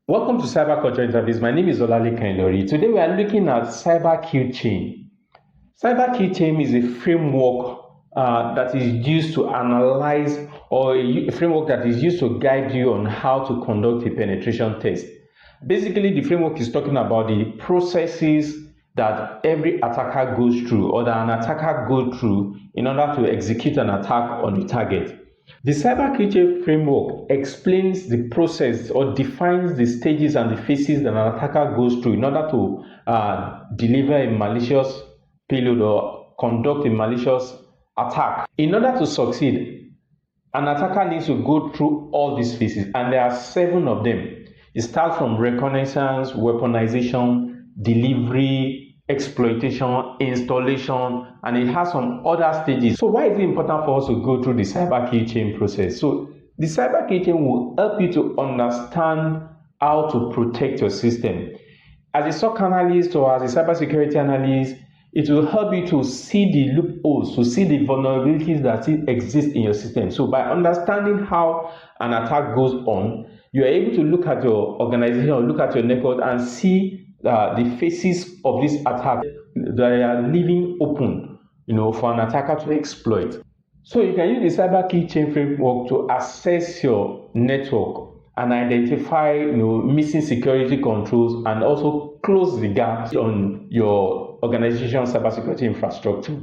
Welcome to Cyber Culture Interface. My name is Olalekan Ilori. Today we are looking at Cyber Kill Chain. Cyber Kill Chain is a framework that is used to analyze, or a framework that is used to guide you on how to conduct a penetration test. Basically, the framework is talking about the processes that every attacker goes through, or that an attacker goes through in order to execute an attack on a target. The cybersecurity framework explains the process or defines the stages and the phases that an attacker goes through in order to deliver a malicious payload or conduct a malicious attack. In order to succeed, an attacker needs to go through all these phases, and there are 7 of them. It starts from reconnaissance, weaponization, delivery, exploitation, installation, and it has some other stages. So why is it important for us to go through the cyber kill chain process? So the cyber kill chain will help you to understand how to protect your system. As a SOC analyst or as a cybersecurity analyst, it will help you to see the loopholes, to see the vulnerabilities that exist in your system. So by understanding how an attack goes on, you are able to look at your organization or look at your network and see the phases of this attack that are leaving open, for an attacker to exploit. So you can use the cyber key chain framework to assess your network and identify, missing security controls, and also close the gaps on your organization's cybersecurity infrastructure.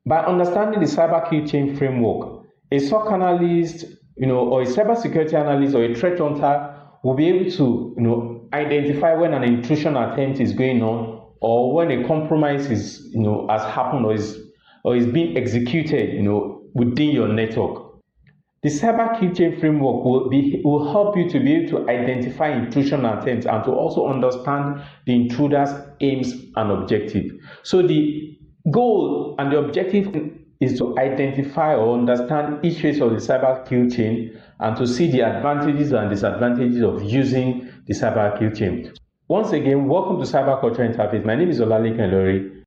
By understanding the cyber key chain framework, a SOC analyst, or a cybersecurity analyst or a threat hunter will be able to, identify when an intrusion attempt is going on, or when a compromise is, has happened or is being executed, within your network. The cyber kill chain framework will help you to be able to identify intrusion attempts and to also understand the intruder's aims and objective. So the goal and the objective is to identify or understand each phase of the cyber kill chain and to see the advantages and disadvantages of using the cyber kill chain. Once again, welcome to Cyber Culture Interface. My name is Olalekan Ilori.